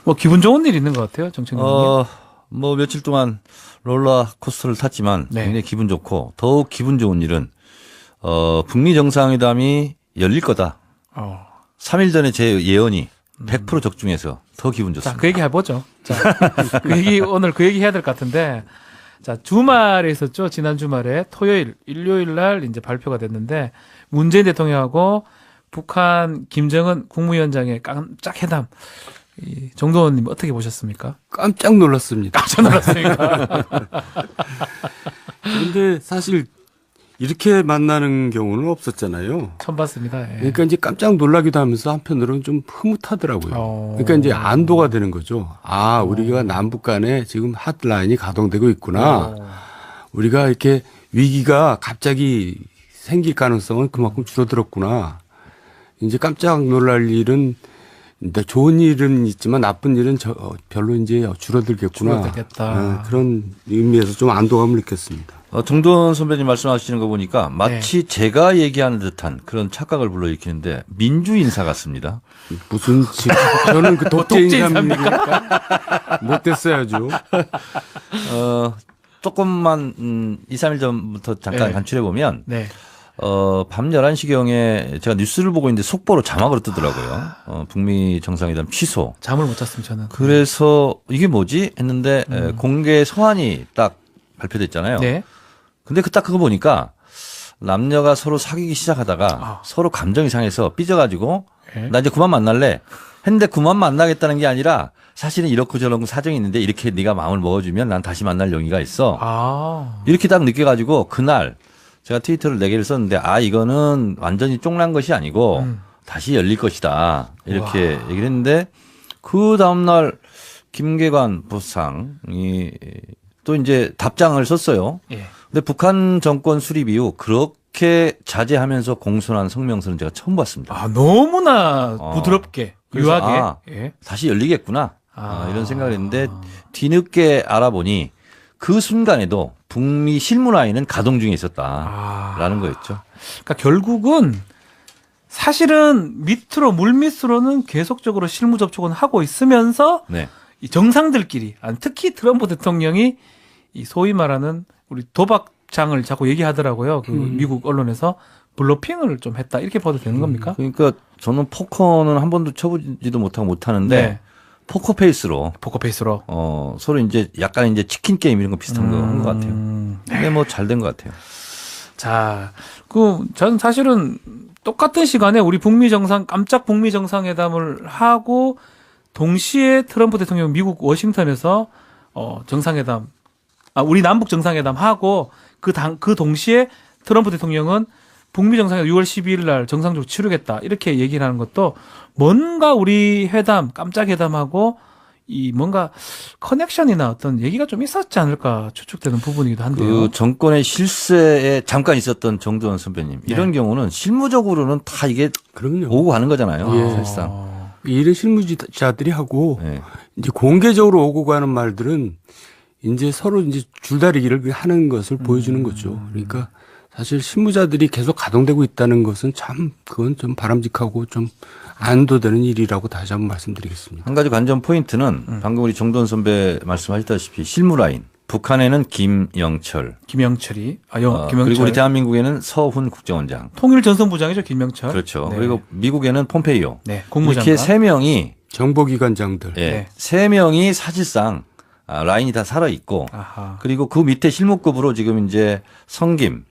뭐 기분 좋은 일 있는 것 같아요, 정책님님. 뭐 며칠 동안 롤러코스터를 탔지만 네. 굉장히 기분 좋고 더욱 기분 좋은 일은 북미 정상회담이 열릴 거다. 3일 전에 제 예언이 100% 적중해서 더 기분 자, 좋습니다. 그 얘기 해보죠. 자, 그 얘기 오늘 그 얘기 해야 될 것 같은데, 자 주말에 있었죠. 지난 주말에 토요일, 일요일 날 이제 발표가 됐는데 문재인 대통령하고 북한 김정은 국무위원장의 깜짝 회담. 이 정도원님 어떻게 보셨습니까? 깜짝 놀랐습니다. 깜짝 놀랐습니까? 그런데 사실 이렇게 만나는 경우는 없었잖아요. 처음 봤습니다. 예. 그러니까 이제 깜짝 놀라기도 하면서 한편으로는 좀 흐뭇하더라고요. 그러니까 이제 안도가 되는 거죠. 아, 우리가 남북 간에 지금 핫라인이 가동되고 있구나. 우리가 이렇게 위기가 갑자기 생길 가능성은 그만큼 줄어들었구나. 이제 깜짝 놀랄 일은 좋은 일은 있지만 나쁜 일은 별로 이제 줄어들겠구나. 줄어들겠다. 그런 의미에서 좀 안도감을 느꼈습니다. 정두원 선배님 말씀하시는 거 보니까 마치 제가 얘기하는 듯한 그런 착각을 불러일으키는데 민주 인사 같습니다. 무슨 저는 그 독재 인사입니까? 못됐어야죠. 조금만 2, 3일 전부터 잠깐 네. 간추려 보면 네. 밤 11시경에 제가 뉴스를 보고 있는데 속보로 자막으로 뜨더라고요. 북미 정상회담 취소. 잠을 못 잤습니다, 저는. 그래서 이게 뭐지 했는데 공개 서한이 딱 발표됐잖아요. 네. 근데 딱 그거 보니까 남녀가 서로 사귀기 시작하다가 서로 감정이 상해서 삐져가지고 네. 나 이제 그만 만날래 했는데 그만 만나겠다는 게 아니라 사실은 이렇고 저렇고 사정이 있는데 이렇게 네가 마음을 먹어주면 난 다시 만날 용의가 있어. 이렇게 딱 느껴가지고 그날 제가 트위터를 4개를 썼는데 이거는 완전히 쫑난 것이 아니고 다시 열릴 것이다. 이렇게 얘기를 했는데 그 다음날 김계관 부상이 또 이제 답장을 썼어요. 예. 근데 북한 정권 수립 이후 그렇게 자제하면서 공손한 성명서는 제가 처음 봤습니다. 너무나 부드럽게, 그래서 유하게. 예. 다시 열리겠구나. 이런 생각을 했는데 뒤늦게 알아보니 그 순간에도 북미 실무라인은 가동 중에 있었다라는 거였죠. 그러니까 결국은 사실은 밑으로 물밑으로는 계속적으로 실무 접촉은 하고 있으면서 네. 이 정상들끼리 특히 트럼프 대통령이 이 소위 말하는 우리 도박장을 자꾸 얘기하더라고요. 그 미국 언론에서 블러핑을 좀 했다 이렇게 봐도 되는 겁니까? 그러니까 저는 포커는 한 번도 쳐보지도 못하는데 네. 포커페이스로 포커페이스로 서로 이제 약간 이제 치킨 게임 이런 거 비슷한 거 한 것 같아요. 근데 뭐 잘 된 것 같아요. 자, 저는 사실은 똑같은 시간에 우리 깜짝 북미 정상회담을 하고 동시에 트럼프 대통령 미국 워싱턴에서 정상회담, 우리 남북 정상회담 하고 그 동시에 트럼프 대통령은 북미 정상회담 6월 12일 날 정상적으로 치르겠다 이렇게 얘기를 하는 것도 뭔가 우리 깜짝 회담하고 이 뭔가 커넥션이나 어떤 얘기가 좀 있었지 않을까 추측되는 부분이기도 한데요. 그 정권의 실세에 잠깐 있었던 정두원 선배님 이런 경우는 실무적으로는 다 이게 그럼요. 오고 가는 거잖아요. 예. 사실상. 일은 실무자들이 하고 네. 이제 공개적으로 오고 가는 말들은 이제 서로 이제 줄다리기를 하는 것을 보여주는 거죠. 그러니까 사실 실무자들이 계속 가동되고 있다는 것은 그건 좀 바람직하고 좀 안도되는 일이라고 다시 한번 말씀드리겠습니다. 한 가지 관전 포인트는 방금 우리 정두원 선배 말씀하셨다시피 실무라인. 북한에는 김영철이, 김영철이. 그리고 우리 대한민국에는 서훈 국정원장. 통일전선부장이죠, 김영철. 그렇죠. 네. 그리고 미국에는 폼페이오. 네, 국무장관. 이렇게 3명이 정보기관장들. 네. 3명이 사실상 라인이 다 살아 있고 그리고 그 밑에 실무급으로 지금 이제 성김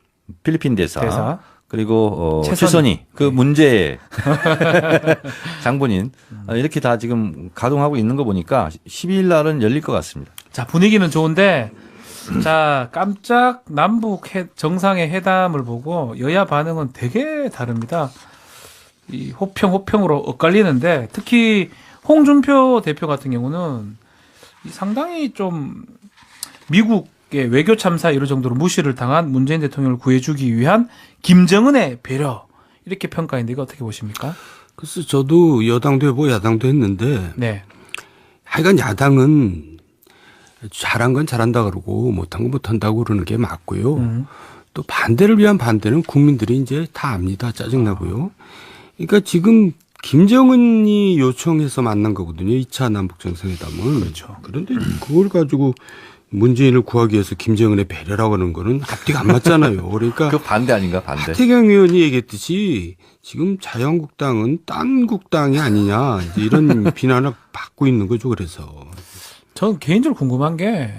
필리핀 대사. 그리고 최선희 그 문제 장본인 이렇게 다 지금 가동하고 있는 거 보니까 12일 날은 열릴 것 같습니다. 자, 분위기는 좋은데 자, 깜짝 남북 정상의 회담을 보고 여야 반응은 되게 다릅니다. 이 호평으로 엇갈리는데 특히 홍준표 대표 같은 경우는 상당히 좀 미국의 외교 참사 이럴 정도로 무시를 당한 문재인 대통령을 구해주기 위한 김정은의 배려 이렇게 평가했는데 이거 어떻게 보십니까? 글쎄 저도 여당도 해보고 야당도 했는데 네. 하여간 야당은 잘한 건 잘한다 그러고 못한 건 못한다고 그러는 게 맞고요. 또 반대를 위한 반대는 국민들이 이제 다 압니다. 짜증나고요. 그러니까 지금 김정은이 요청해서 만난 거거든요. 2차 남북 정상회담은. 그렇죠. 그런데 그걸 가지고 문재인을 구하기 위해서 김정은의 배려라고 하는 거는 앞뒤가 안 맞잖아요. 그러니까 그 반대 아닌가 반대. 하태경 의원이 얘기했듯이 지금 자유한국당은 딴 국당이 아니냐 이제 이런 비난을 받고 있는 거죠. 그래서 저는 개인적으로 궁금한 게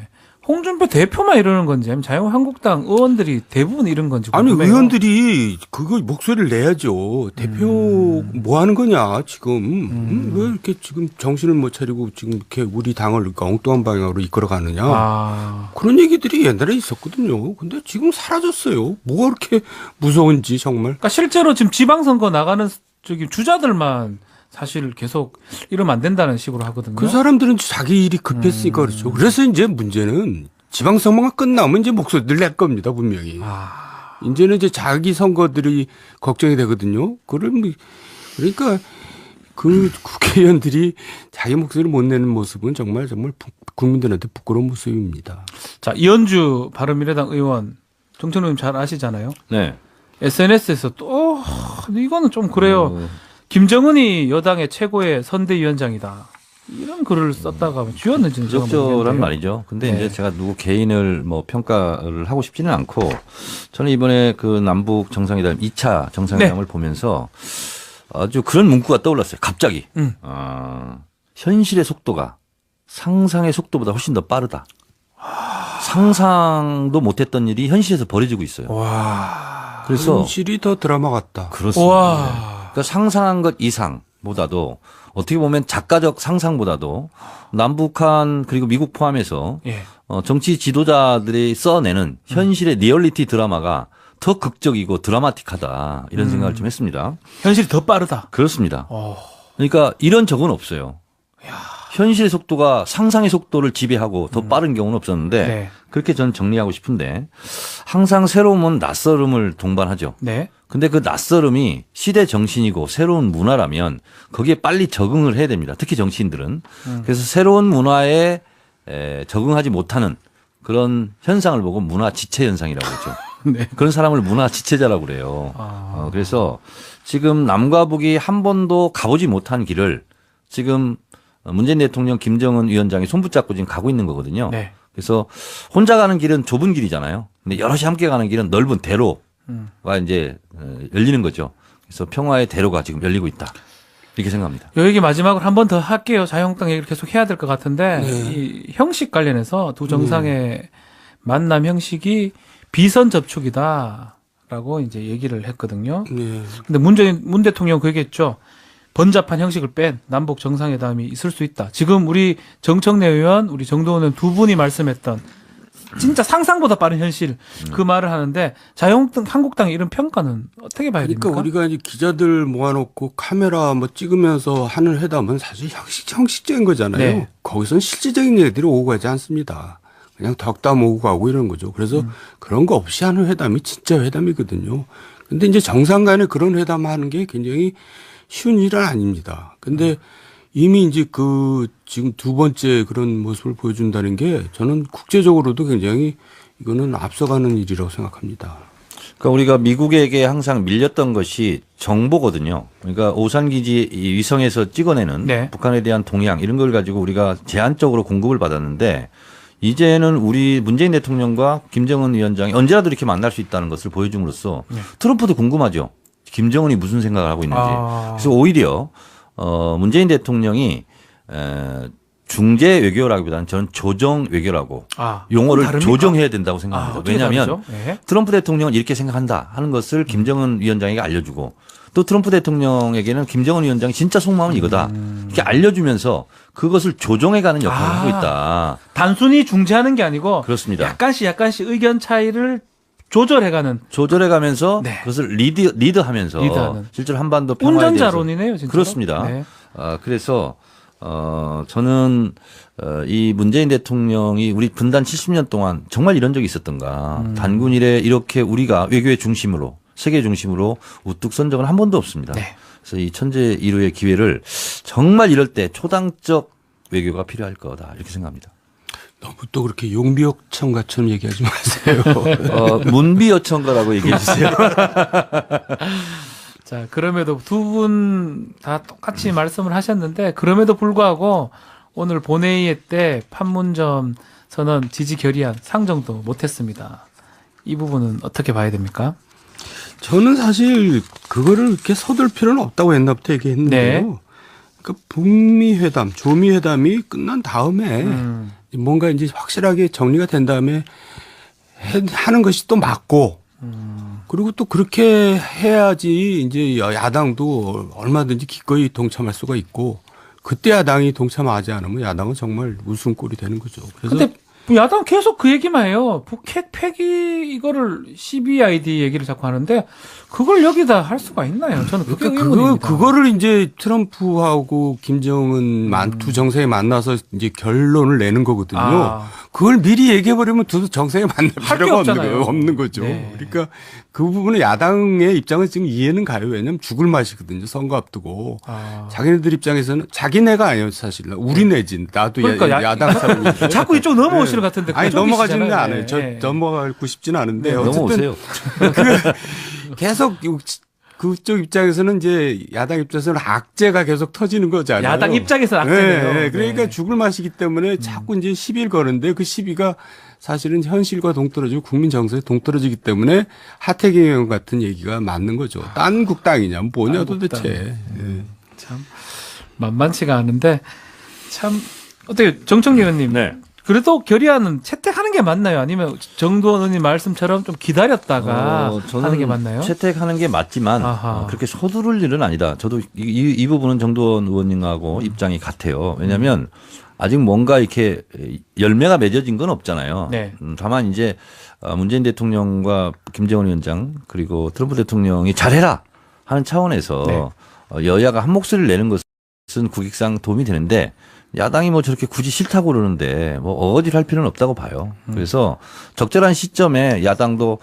홍준표 대표만 이러는 건지 아니면 자유한국당 의원들이 대부분 이런 건지 아니 궁금해요. 의원들이 그거 목소리를 내야죠. 대표 뭐 하는 거냐 지금 왜 이렇게 지금 정신을 못 차리고 지금 이렇게 우리 당을 이렇게 엉뚱한 방향으로 이끌어가느냐 그런 얘기들이 옛날에 있었거든요. 근데 지금 사라졌어요. 뭐가 그렇게 무서운지 정말. 그러니까 실제로 지금 지방선거 나가는 저기 주자들만 사실 계속 이러면 안 된다는 식으로 하거든요. 그 사람들은 자기 일이 급했으니까 그렇죠. 그래서 이제 문제는 지방선거가 끝나면 이제 목소리를 낼 겁니다, 분명히. 이제는 이제 자기 선거들이 걱정이 되거든요. 그러니까 그 국회의원들이 자기 목소리를 못 내는 모습은 정말 국민들한테 부끄러운 모습입니다. 자, 이현주 바른미래당 의원, 정철 의원 잘 아시잖아요. 네. SNS에서 또 이거는 좀 그래요. 김정은이 여당의 최고의 선대위원장이다. 이런 글을 썼다가 쥐었는지는 제가 적절한 모르겠는데요. 말이죠. 근데 네. 이제 제가 누구 개인을 뭐 평가를 하고 싶지는 않고 저는 이번에 그 남북 정상회담 2차 정상회담을 보면서 아주 그런 문구가 떠올랐어요. 갑자기. 현실의 속도가 상상의 속도보다 훨씬 더 빠르다. 상상도 못했던 일이 현실에서 벌어지고 있어요. 와. 그래서 현실이 더 드라마 같다. 그렇습니다. 와. 그러니까 상상한 것 이상보다도 어떻게 보면 작가적 상상보다도 남북한 그리고 미국 포함해서 예. 정치 지도자들이 써내는 현실의 리얼리티 드라마가 더 극적이고 드라마틱하다 이런 생각을 좀 했습니다. 현실이 더 빠르다. 그렇습니다. 어. 그러니까 이런 적은 없어요. 현실의 속도가 상상의 속도를 지배하고 더 빠른 경우는 없었는데 네. 그렇게 저는 정리하고 싶은데 항상 새로움은 낯설음을 동반하죠. 네. 근데 그 낯설음이 시대 정신이고 새로운 문화라면 거기에 빨리 적응을 해야 됩니다. 특히 정치인들은. 그래서 새로운 문화에 적응하지 못하는 그런 현상을 보고 문화 지체 현상이라고 그러죠. 네. 그런 사람을 문화 지체자라고 그래요. 그래서 지금 남과 북이 한 번도 가보지 못한 길을 지금 문재인 대통령 김정은 위원장이 손붙잡고 지금 가고 있는 거거든요. 네. 그래서 혼자 가는 길은 좁은 길이잖아요. 근데 여럿이 함께 가는 길은 넓은 대로가 이제 열리는 거죠. 그래서 평화의 대로가 지금 열리고 있다. 이렇게 생각합니다. 요 얘기 마지막으로 한 번 더 할게요. 자유한국당 얘기를 계속 해야 될 것 같은데 이 형식 관련해서 두 정상의 만남 형식이 비선 접촉이다라고 이제 얘기를 했거든요. 네. 근데 문 대통령 그 얘기했죠. 번잡한 형식을 뺀 남북 정상회담이 있을 수 있다. 지금 우리 정청래 의원, 우리 정도원 의원 두 분이 말씀했던 진짜 상상보다 빠른 현실 그 말을 하는데 한국당의 이런 평가는 어떻게 봐야 됩니까? 그러니까 우리가 이제 기자들 모아놓고 카메라 뭐 찍으면서 하는 회담은 사실 형식적인 거잖아요. 네. 거기서는 실질적인 얘기들이 오고 가지 않습니다. 그냥 덕담 오고 가고 이런 거죠. 그래서 그런 거 없이 하는 회담이 진짜 회담이거든요. 근데 이제 정상 간에 그런 회담 하는 게 굉장히 쉬운 일은 아닙니다. 근데 이미 이제 지금 두 번째 그런 모습을 보여준다는 게 저는 국제적으로도 굉장히 이거는 앞서가는 일이라고 생각합니다. 그러니까 우리가 미국에게 항상 밀렸던 것이 정보거든요. 그러니까 오산기지 위성에서 찍어내는 네. 북한에 대한 동향 이런 걸 가지고 우리가 제한적으로 공급을 받았는데 이제는 우리 문재인 대통령과 김정은 위원장이 언제라도 이렇게 만날 수 있다는 것을 보여줌으로써 트럼프도 궁금하죠. 김정은이 무슨 생각을 하고 있는지. 그래서 오히려 문재인 대통령이 중재 외교라기보다는 저는 조정 외교라고 용어를 다릅니까? 조정해야 된다고 생각합니다. 왜냐하면 네. 트럼프 대통령은 이렇게 생각한다 하는 것을 김정은 위원장에게 알려주고 또 트럼프 대통령에게는 김정은 위원장이 진짜 속마음은 이거다. 이렇게 알려주면서 그것을 조정해가는 역할을 하고 있다. 단순히 중재하는 게 아니고 그렇습니다. 약간씩 의견 차이를 조절해가면서 네. 그것을 리드하면서 리드하는. 실제로 한반도 평화에 운전자론이네요, 진짜. 그렇습니다. 네. 그래서 저는 이 문재인 대통령이 우리 분단 70년 동안 정말 이런 적이 있었던가. 단군 이래 이렇게 우리가 외교의 중심으로 세계 중심으로 우뚝 선 적은 한 번도 없습니다. 네. 그래서 이 천재 일우의 기회를 정말 이럴 때 초당적 외교가 필요할 거다 이렇게 생각합니다. 너무 또 그렇게 용비어천가처럼 얘기하지 마세요. 문비어천가라고 얘기해 주세요. 자, 그럼에도 두 분 다 똑같이 말씀을 하셨는데, 그럼에도 불구하고 오늘 본회의 때 판문점 선언 지지 결의안 상정도 못했습니다. 이 부분은 어떻게 봐야 됩니까? 저는 사실 그거를 이렇게 서둘 필요는 없다고 옛날부터 얘기했는데요. 네. 그러니까 북미 회담, 조미 회담이 끝난 다음에 뭔가 이제 확실하게 정리가 된 다음에 하는 것이 또 맞고 그리고 또 그렇게 해야지 이제 야당도 얼마든지 기꺼이 동참할 수가 있고 그때 야당이 동참하지 않으면 야당은 정말 웃음꼴이 되는 거죠. 그래서 근데 야당 계속 그 얘기만 해요. 북핵 폐기 이거를 CBID 얘기를 자꾸 하는데 그걸 여기다 할 수가 있나요? 저는 그게 의문입니다. 그거를 이제 트럼프하고 김정은 두 정상이 만나서 이제 결론을 내는 거거든요. 아. 그걸 미리 얘기해버리면 두 정상이 만날 할 게 필요가 없잖아요. 없는 거죠. 네. 그러니까 그 부분은 야당의 입장은 지금 이해는 가요. 왜냐하면 죽을 맛이거든요. 선거 앞두고. 자기네들 입장에서는 자기네가 아니에요. 사실. 우리네지. 나도 그러니까 야당 사람인데. 자꾸 이쪽 넘어오시는 것 같은데. 아니 넘어가지는 않아요. 네. 저 넘어가고 싶지는 않은데. 네, 어쨌든 넘어오세요. 계속 그쪽 입장에서는 이제 야당 입장에서는 악재가 계속 터지는 거잖아요. 야당 입장에서는 악재네요. 네, 그러니까 네. 죽을 맛이기 때문에 자꾸 이제 시비를 거는데 그 시비가 사실은 현실과 동떨어지고 국민 정서에 동떨어지기 때문에 하태경 의원 같은 얘기가 맞는 거죠. 딴 국당이냐 뭐냐 도대체. 예. 참 만만치가 않은데 참 어떻게 정청래 의원님 네. 그래도 결의안은 채택하는 게 맞나요? 아니면 정도원 의원님 말씀처럼 좀 기다렸다가 저는 하는 게 맞나요? 채택하는 게 맞지만 그렇게 서두를 일은 아니다. 저도 이 부분은 정도원 의원님하고 입장이 같아요. 왜냐하면 아직 뭔가 이렇게 열매가 맺어진 건 없잖아요. 네. 다만 이제 문재인 대통령과 김정은 위원장 그리고 트럼프 대통령이 잘해라 하는 차원에서 네. 여야가 한 목소리를 내는 것은 국익상 도움이 되는데 야당이 뭐 저렇게 굳이 싫다고 그러는데 뭐 어거지를 할 필요는 없다고 봐요. 그래서 적절한 시점에 야당도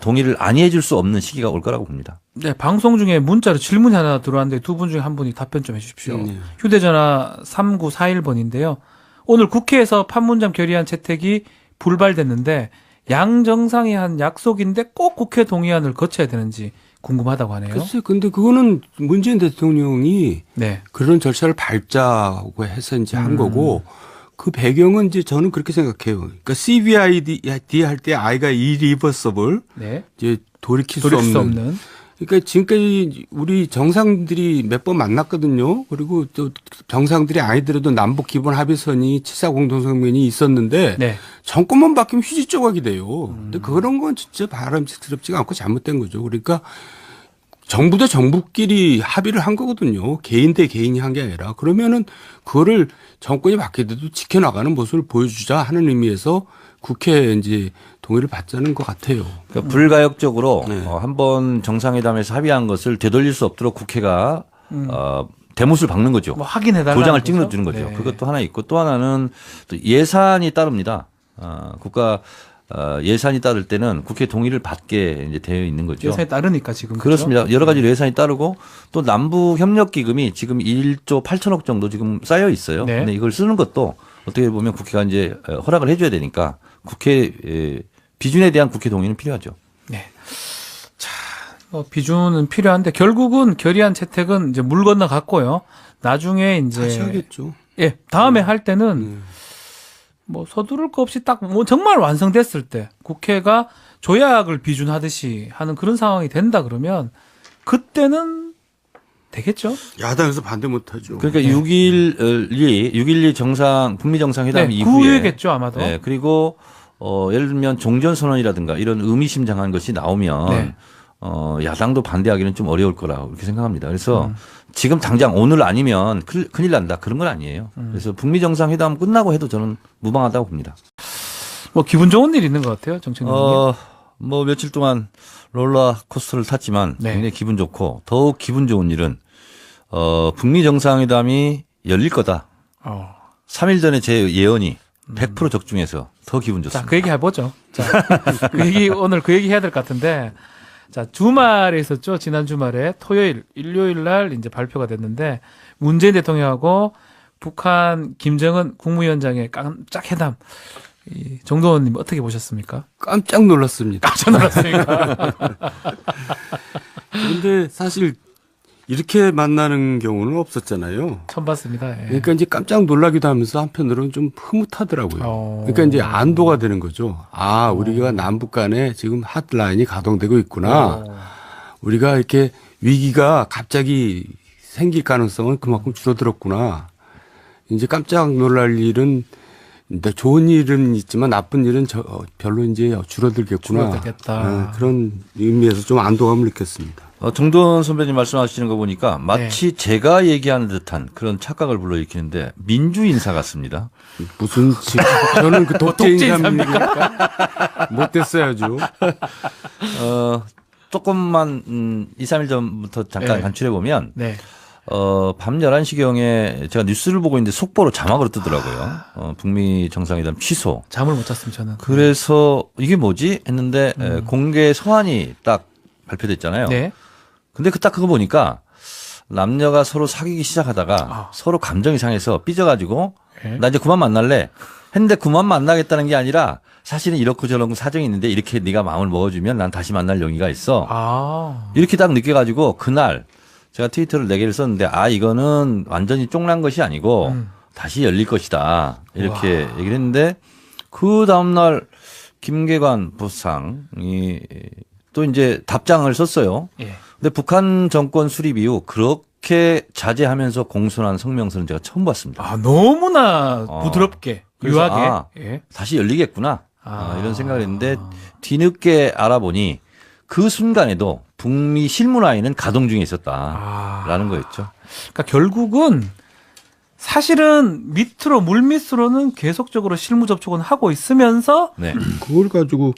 동의를 아니해 줄 수 없는 시기가 올 거라고 봅니다. 네, 방송 중에 문자로 질문이 하나 들어왔는데 두 분 중에 한 분이 답변 좀 해주십시오. 휴대전화 3941번인데요. 오늘 국회에서 판문점 결의안 채택이 불발됐는데 양 정상이 한 약속인데 꼭 국회 동의안을 거쳐야 되는지 궁금하다고 하네요. 글쎄, 근데 그거는 문재인 대통령이 네. 그런 절차를 밟자고 해서 이제 한 거고 그 배경은 이제 저는 그렇게 생각해요. 그러니까 CBID 할 때 아이가 irreversible 네. 이제 돌이킬 수 돌릴 수 없는. 없는. 그러니까 지금까지 우리 정상들이 몇 번 만났거든요. 그리고 또 정상들이 아니더라도 남북 기본 합의선이 7.4 공동성명이 있었는데 네. 정권만 바뀌면 휴지 조각이 돼요. 근데 그런 건 진짜 바람직스럽지가 않고 잘못된 거죠. 그러니까 정부 대 정부끼리 합의를 한 거거든요. 개인 대 개인이 한 게 아니라. 그러면은 그거를 정권이 바뀌어도 지켜나가는 모습을 보여주자 하는 의미에서 국회에 이제 동의를 받자는 것 같아요. 그러니까 불가역적으로 네. 한번 정상회담에서 합의한 것을 되돌릴 수 없도록 국회가 대못을 박는 거죠. 뭐 확인해달라. 도장을 찍어주는 거죠. 네. 그것도 하나 있고 또 하나는 또 예산이 따릅니다. 국가 예산이 따를 때는 국회 동의를 받게 이제 되어 있는 거죠. 예산에 따르니까 지금. 그렇습니다. 그렇죠? 여러 가지 예산이 따르고 또 남북 협력 기금이 지금 1조 8천억 정도 지금 쌓여 있어요. 네. 근데 이걸 쓰는 것도 어떻게 보면 국회가 이제 허락을 해줘야 되니까 국회 비준에 대한 국회 동의는 필요하죠. 네. 자, 비준은 필요한데 결국은 결의안 채택은 이제 물 건너 갔고요. 나중에 이제 다시 하겠죠. 예, 다음에 할 때는 뭐 서두를 거 없이 딱 뭐 정말 완성됐을 때 국회가 조약을 비준하듯이 하는 그런 상황이 된다 그러면 그때는 되겠죠? 야당에서 반대 못 하죠. 그러니까 6.12 정상 북미 정상회담 네, 그 이후에 후에겠죠 아마도. 네, 그리고 예를 들면 종전선언이라든가 이런 의미심장한 것이 나오면 네. 야당도 반대하기는 좀 어려울 거라고 그렇게 생각합니다. 그래서 지금 당장 오늘 아니면 큰일 난다 그런 건 아니에요. 그래서 북미 정상회담 끝나고 해도 저는 무방하다고 봅니다. 뭐 기분 좋은 일 있는 것 같아요, 정책님. 뭐 며칠 동안 롤러코스터를 탔지만 네. 굉장히 기분 좋고 더욱 기분 좋은 일은 북미 정상회담이 열릴 거다. 3일 전에 제 예언이 100% 적중해서 더 기분 좋습니다. 자, 그 얘기 해보죠. 자, 그 얘기 오늘 그 얘기 해야 될 것 같은데, 자 주말에 있었죠. 지난 주말에 토요일, 일요일 날 이제 발표가 됐는데 문재인 대통령하고 북한 김정은 국무위원장의 깜짝 회담. 이 정도원님 어떻게 보셨습니까? 깜짝 놀랐습니다. 깜짝 놀랐습니까? 그런데 사실 이렇게 만나는 경우는 없었잖아요. 처음 봤습니다. 예. 그러니까 이제 깜짝 놀라기도 하면서 한편으로는 좀 흐뭇하더라고요. 그러니까 이제 안도가 되는 거죠. 아, 우리가 남북 간에 지금 핫라인이 가동되고 있구나. 우리가 이렇게 위기가 갑자기 생길 가능성은 그만큼 줄어들었구나. 이제 깜짝 놀랄 일은 근데 좋은 일은 있지만 나쁜 일은 별로 이제 줄어들겠구나. 줄어들겠다. 그런 의미에서 좀 안도감을 느꼈습니다. 정도원 선배님 말씀하시는 거 보니까 마치 제가 얘기하는 듯한 그런 착각을 불러일으키는데 민주 인사 같습니다. 무슨 저는 그 독재 인사입니까? 못됐어야죠. 조금만 2, 3일 전부터 잠깐 네. 간추려 보면 네. 밤 11시경에 제가 뉴스를 보고 있는데 속보로 자막으로 뜨더라고요. 북미 정상회담 취소. 잠을 못 잤습니다, 저는. 그래서 이게 뭐지 했는데 공개 서한이 딱 발표됐잖아요. 네. 근데 딱 그거 보니까 남녀가 서로 사귀기 시작하다가 서로 감정이 상해서 삐져가지고 네. 나 이제 그만 만날래 했는데 그만 만나겠다는 게 아니라 사실은 이렇고 저렇고 사정이 있는데 이렇게 네가 마음을 먹어주면 난 다시 만날 용의가 있어. 이렇게 딱 느껴가지고 그날 제가 트위터를 4개를 썼는데 이거는 완전히 쫑난 것이 아니고 다시 열릴 것이다. 이렇게 얘기를 했는데 그 다음날 김계관 부상이 또 이제 답장을 썼어요. 예. 근데 북한 정권 수립 이후 그렇게 자제하면서 공손한 성명서는 제가 처음 봤습니다. 너무나 부드럽게, 그래서 유하게. 예. 다시 열리겠구나. 이런 생각을 했는데 뒤늦게 알아보니 그 순간에도 북미 실무라인은 가동 중에 있었다라는 거였죠. 그러니까 결국은 사실은 밑으로 물밑으로는 계속적으로 실무 접촉은 하고 있으면서 네. 그걸 가지고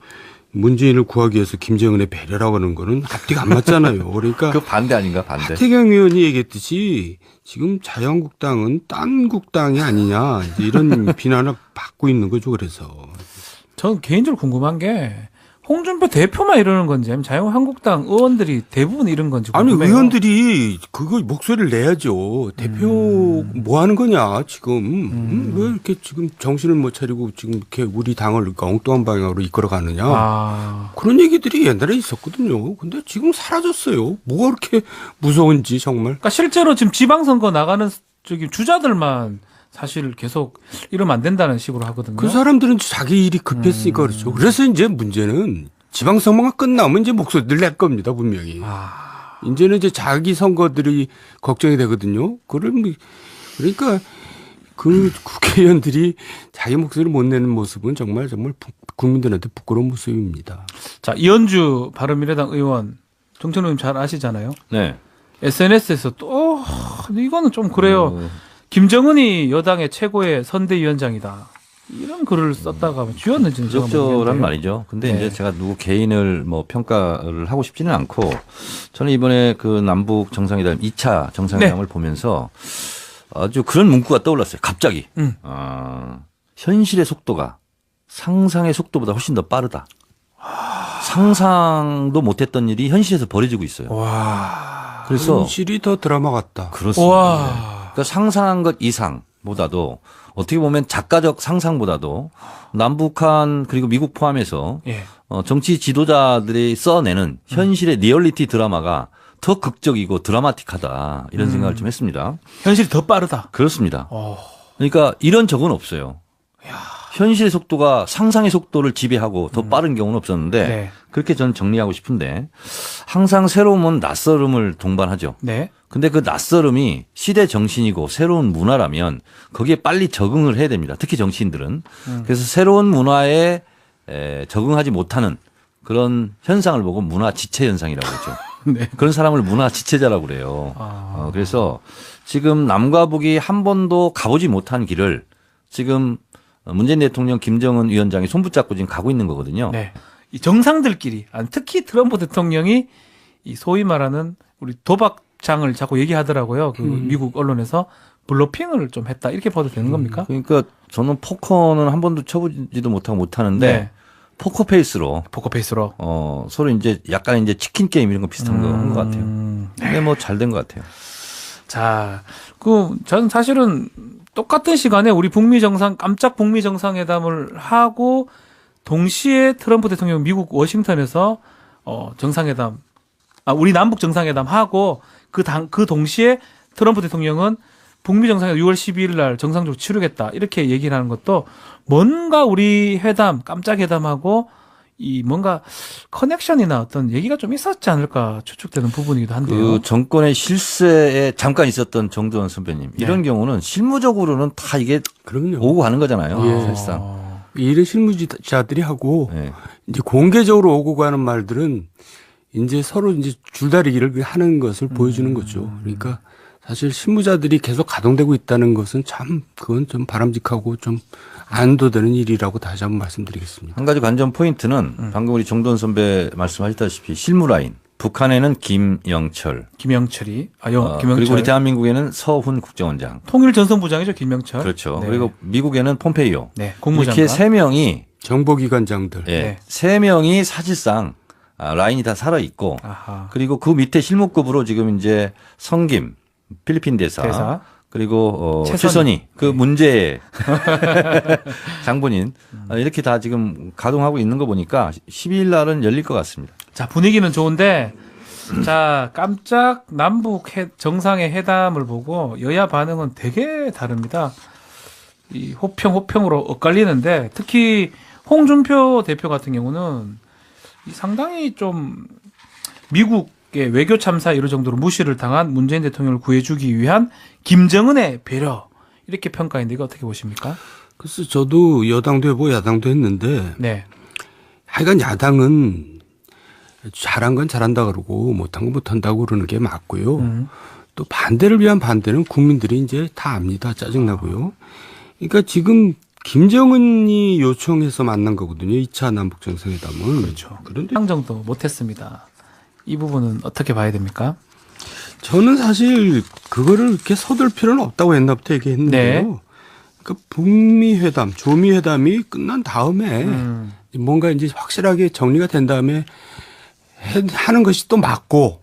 문재인을 구하기 위해서 김정은의 배려라고 하는 거는 앞뒤가 안 맞잖아요. 그러니까 그 반대 아닌가 반대. 하태경 의원이 얘기했듯이 지금 자유한국당은 딴 국당이 아니냐 이제 이런 비난을 받고 있는 거죠. 그래서 저는 개인적으로 궁금한 게 홍준표 대표만 이러는 건지 아니면 자유한국당 의원들이 대부분 이런 건지 아니 궁금해요. 의원들이 그거 목소리를 내야죠. 대표 뭐 하는 거냐 지금 왜 이렇게 지금 정신을 못 차리고 지금 이렇게 우리 당을 이렇게 엉뚱한 방향으로 이끌어 가느냐. 그런 얘기들이 옛날에 있었거든요. 근데 지금 사라졌어요. 뭐가 그렇게 무서운지 정말. 그러니까 실제로 지금 지방선거 나가는 주자들만 사실 계속 이러면 안 된다는 식으로 하거든요. 그 사람들은 자기 일이 급했으니까 그렇죠. 그래서 이제 문제는 지방선거가 끝나면 이제 목소리를 낼 겁니다, 분명히. 이제는 이제 자기 선거들이 걱정이 되거든요. 그러니까 그 국회의원들이 자기 목소리를 못 내는 모습은 정말 국민들한테 부끄러운 모습입니다. 자, 이현주 바른미래당 의원, 정천 의원 잘 아시잖아요. 네. SNS에서 또 이거는 좀 그래요. 김정은이 여당의 최고의 선대위원장이다. 이런 글을 썼다가 쥐었는지는 제가 적절한 모르겠는데요. 말이죠. 근데 네. 이제 제가 누구 개인을 평가를 하고 싶지는 않고 저는 이번에 그 남북 정상회담 2차 정상회담을 보면서 아주 그런 문구가 떠올랐어요. 갑자기. 현실의 속도가 상상의 속도보다 훨씬 더 빠르다. 상상도 못했던 일이 현실에서 벌어지고 있어요. 그래서 현실이 더 드라마 같다. 그렇습니다. 그러니까 상상한 것 이상보다도 어떻게 보면 작가적 상상보다도 남북한 그리고 미국 포함해서 정치 지도자들이 써내는 현실의 리얼리티 드라마가 더 극적이고 드라마틱하다 이런 생각을 좀 했습니다. 현실이 더 빠르다. 그렇습니다. 그러니까 이런 적은 없어요. 현실의 속도가 상상의 속도를 지배하고 더 빠른 경우는 없었는데 그렇게 저는 정리하고 싶은데 항상 새로움은 낯설음을 동반하죠. 네. 근데 그 낯설음이 시대 정신이고 새로운 문화라면 거기에 빨리 적응을 해야 됩니다. 특히 정치인들은. 그래서 새로운 문화에 적응하지 못하는 그런 현상을 보고 문화 지체 현상이라고 그러죠. 네. 그런 사람을 문화 지체자라고 그래요. 그래서 지금 남과 북이 한 번도 가보지 못한 길을 지금 문재인 대통령 김정은 위원장이 손붙잡고 지금 가고 있는 거거든요. 네. 이 정상들끼리, 특히 트럼프 대통령이 이 소위 말하는 우리 도박장을 자꾸 얘기하더라고요. 그 미국 언론에서 블러핑을 좀 했다. 이렇게 봐도 되는 겁니까? 그러니까 저는 포커는 한 번도 쳐보지도 못하고 못하는데 포커페이스로 서로 이제 약간 이제 치킨 게임 이런 거 비슷한 거 한 것 같아요. 근데 뭐 잘 된 것 같아요. 자, 저는 사실은 똑같은 시간에 우리 깜짝 북미 정상회담을 하고 동시에 트럼프 대통령 미국 워싱턴에서 정상회담 우리 남북 정상회담 하고 그 동시에 트럼프 대통령은 북미 정상회담 6월 12일 날 정상적으로 치르겠다 이렇게 얘기를 하는 것도 뭔가 우리 회담 깜짝 회담하고 이 뭔가 커넥션이나 어떤 얘기가 좀 있었지 않을까 추측되는 부분이기도 한데요. 그 정권의 실세에 잠깐 있었던 정두원 선배님 이런 경우는 실무적으로는 다 이게 그럼요. 오고 가는 거잖아요. 예. 사실상. 이런 실무자들이 하고 네. 이제 공개적으로 오고 가는 말들은 이제 서로 이제 줄다리기를 하는 것을 보여주는 거죠. 그러니까 사실 실무자들이 계속 가동되고 있다는 것은 참 그건 좀 바람직하고 좀 안도되는 일이라고 다시 한번 말씀드리겠습니다. 한 가지 관전 포인트는 방금 우리 정도원 선배 말씀하셨다시피 실무 라인. 북한에는 김영철. 김영철이 그리고 우리 대한민국에는 서훈 국정원장. 통일전선부장이죠, 김영철. 그렇죠. 네. 그리고 미국에는 폼페이오. 네, 국무장관. 이렇게 세 명이 정보기관장들. 예, 네. 세 명이 사실상 라인이 다 살아 있고 아하. 그리고 그 밑에 실무급으로 지금 이제 성김 필리핀 대사. 그리고 최선희 그 문제 장본인 이렇게 다 지금 가동하고 있는 거 보니까 12일 날은 열릴 것 같습니다. 자, 분위기는 좋은데 자, 깜짝 남북 정상의 회담을 보고 여야 반응은 되게 다릅니다. 이 호평으로 엇갈리는데 특히 홍준표 대표 같은 경우는 이 상당히 좀 미국의 외교 참사 이럴 정도로 무시를 당한 문재인 대통령을 구해주기 위한 김정은의 배려 이렇게 평가했는데 이거 어떻게 보십니까? 그래서 저도 여당도 해보고 야당도 했는데 네. 하여간 야당은 잘한 건 잘한다 그러고 못한 건 못한다고 그러는 게 맞고요. 또 반대를 위한 반대는 국민들이 이제 다 압니다. 짜증나고요. 그러니까 지금 김정은이 요청해서 만난 거거든요. 2차 남북 정상회담은. 그렇죠. 그런데 한 정도 못했습니다. 이 부분은 어떻게 봐야 됩니까? 저는 사실 그거를 이렇게 서둘 필요는 없다고 옛날부터 얘기했는데요. 네. 그러니까 북미 회담, 조미 회담이 끝난 다음에 뭔가 이제 확실하게 정리가 된 다음에 하는 것이 또 맞고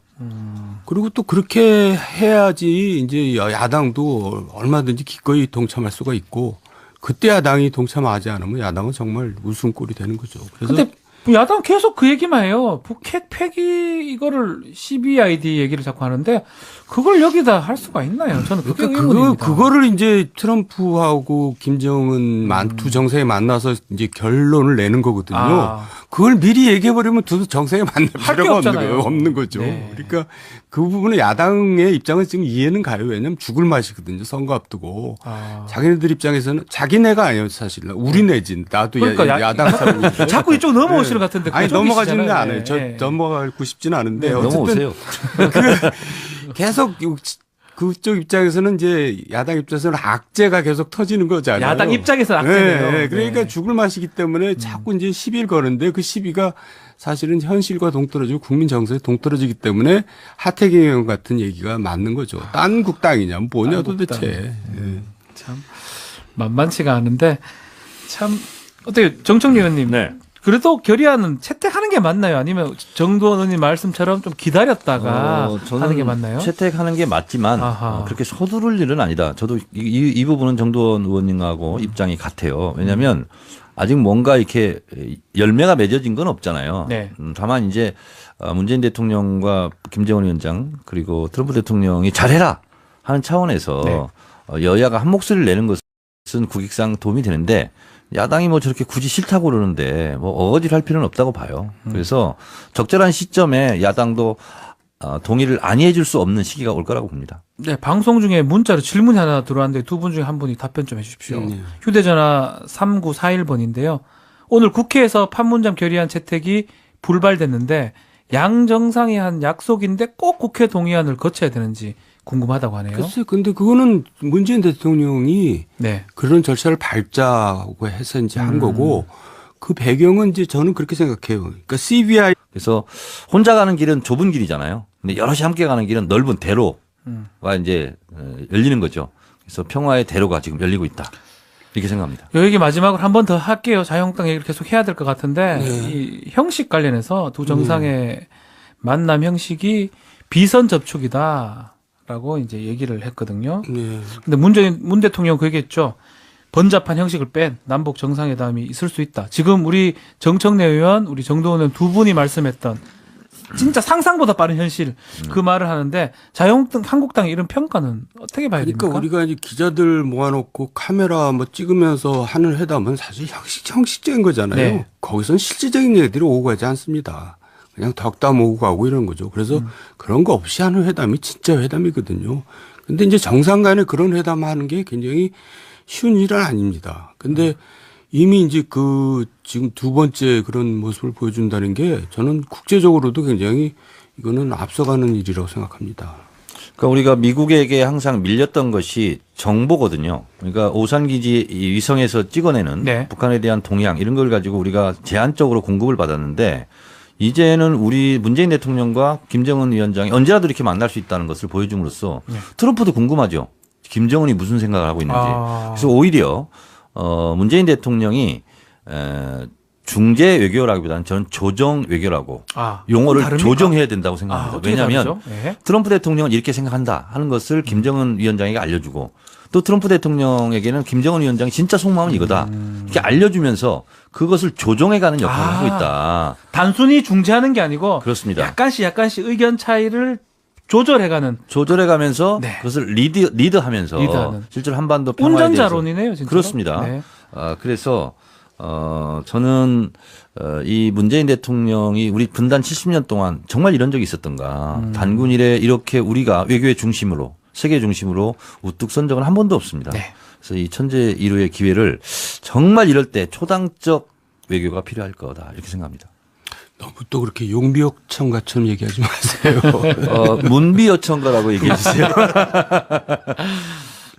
그리고 또 그렇게 해야지 이제 야당도 얼마든지 기꺼이 동참할 수가 있고 그때 야당이 동참하지 않으면 야당은 정말 웃음꼴이 되는 거죠. 그래서 근데 야당 계속 그 얘기만 해요. 북핵 폐기 이거를 CBID 얘기를 자꾸 하는데 그걸 여기다 할 수가 있나요? 저는 그게 그러니까 의문입니다. 그거를 이제 트럼프하고 김정은 두 정상이 만나서 이제 결론을 내는 거거든요. 아. 그걸 미리 얘기해버리면 두 정상이 만날 할게 필요가 없잖아요. 없는 거죠. 네. 그러니까 그 부분은 야당의 입장은 지금 이해는 가요. 왜냐하면 죽을 맛이거든요. 선거 앞두고. 아. 자기네들 입장에서는 자기네가 아니에요. 사실 우리네지. 나도 그러니까 야당 사람인데. 자꾸 이쪽 넘어오시는 것 같은데 아니 그쪽이시잖아요. 넘어가지는 않아요. 저 네. 넘어가고 싶지는 않은데 네, 어쨌든 넘어오세요. 계속 그쪽 입장에서는 이제 야당 입장에서는 악재가 계속 터지는 거잖아요. 야당 입장에서 악재네요. 네, 그러니까 네. 죽을 맛이기 때문에 자꾸 이제 시비를 거는데 그 시비가 사실은 현실과 동떨어지고 국민 정서에 동떨어지기 때문에 하태경 의원 같은 얘기가 맞는 거죠. 딴 국당이냐 뭐냐 딴 도대체. 예. 참 만만치가 않은데 참 어떻게 정청래 의원님 네. 그래도 결의안은 채택하는 게 맞나요? 아니면 정두원 의원님 말씀처럼 좀 기다렸다가 저는 하는 게 맞나요? 채택하는 게 맞지만 그렇게 서두를 일은 아니다. 저도 이 부분은 정두원 의원님하고 입장이 같아요. 왜냐하면 아직 뭔가 이렇게 열매가 맺어진 건 없잖아요. 네. 다만 이제 문재인 대통령과 김정은 위원장 그리고 트럼프 대통령이 잘해라 하는 차원에서 네. 여야가 한 목소리를 내는 것은 국익상 도움이 되는데 야당이 뭐 저렇게 굳이 싫다고 그러는데 뭐 어거지를 할 필요는 없다고 봐요. 그래서 적절한 시점에 야당도 동의를 아니해 줄 수 없는 시기가 올 거라고 봅니다. 네, 방송 중에 문자로 질문이 하나 들어왔는데 두 분 중에 한 분이 답변 좀 해주십시오. 네. 휴대전화 3941번인데요. 오늘 국회에서 판문점 결의안 채택이 불발됐는데 양 정상이 한 약속인데 꼭 국회 동의안을 거쳐야 되는지 궁금하다고 하네요. 글쎄, 근데 그거는 문재인 대통령이 네. 그런 절차를 밟자고 해서 이제 한 거고 그 배경은 이제 저는 그렇게 생각해요. 그러니까 CBI 그래서 혼자 가는 길은 좁은 길이잖아요. 근데 여럿이 함께 가는 길은 넓은 대로가 이제 열리는 거죠. 그래서 평화의 대로가 지금 열리고 있다. 이렇게 생각합니다. 요 얘기 마지막으로 한 번 더 할게요. 자유한국당 얘기를 계속 해야 될 것 같은데 이 형식 관련해서 두 정상의 만남 형식이 비선 접촉이다라고 이제 얘기를 했거든요. 네. 근데 문 대통령 그 얘기했죠. 번잡한 형식을 뺀 남북 정상회담이 있을 수 있다. 지금 우리 정청래 의원, 우리 정도원 의원 두 분이 말씀했던 진짜 상상보다 빠른 현실 그 말을 하는데 자유한국당 한국당의 이런 평가는 어떻게 봐야 그러니까 됩니까? 우리가 이제 기자들 모아놓고 카메라 뭐 찍으면서 하는 회담은 사실 형식적인 거잖아요. 네. 거기선 실질적인 얘기들이 오고 가지 않습니다. 그냥 덕담 오고 가고 이런 거죠. 그래서 그런 거 없이 하는 회담이 진짜 회담이거든요. 근데 이제 정상 간에 그런 회담 하는 게 굉장히 쉬운 일은 아닙니다. 근데 이미 이제 지금 두 번째 그런 모습을 보여준다는 게 저는 국제적으로도 굉장히 이거는 앞서가는 일이라고 생각합니다. 그러니까 우리가 미국에게 항상 밀렸던 것이 정보거든요. 그러니까 오산기지 위성에서 찍어내는 네. 북한에 대한 동향 이런 걸 가지고 우리가 제한적으로 공급을 받았는데 이제는 우리 문재인 대통령과 김정은 위원장이 언제라도 이렇게 만날 수 있다는 것을 보여줌으로써 트럼프도 궁금하죠. 김정은이 무슨 생각을 하고 있는지. 그래서 오히려 문재인 대통령이 중재 외교라기보다는 저는 조정 외교라고 용어를 다릅니까? 조정해야 된다고 생각합니다. 어떻게 왜냐하면 다르죠? 네. 트럼프 대통령은 이렇게 생각한다 하는 것을 김정은 위원장에게 알려주고 또 트럼프 대통령에게는 김정은 위원장이 진짜 속마음은 이거다. 이렇게 알려주면서 그것을 조정해가는 역할을 하고 있다. 단순히 중재하는 게 아니고 그렇습니다. 약간씩 의견 차이를 조절해가는 조절해가면서 네. 그것을 리드하면서 리드하는. 실제로 한반도 평화에 대해서 운전자론이네요, 진짜. 그렇습니다. 네. 그래서 저는 이 문재인 대통령이 우리 분단 70년 동안 정말 이런 적이 있었던가. 단군 이래 이렇게 우리가 외교의 중심으로 세계 중심으로 우뚝 선 적은 한 번도 없습니다. 네. 그래서 이 천재 일우의 기회를 정말 이럴 때 초당적 외교가 필요할 거다 이렇게 생각합니다. 너무 또 그렇게 용비어천가처럼 얘기하지 마세요. 문비어천가라고 얘기해 주세요.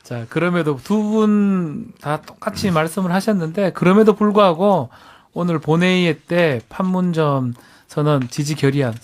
자, 그럼에도 두 분 다 똑같이 말씀을 하셨는데 그럼에도 불구하고 오늘 본회의 때 판문점 선언 지지 결의안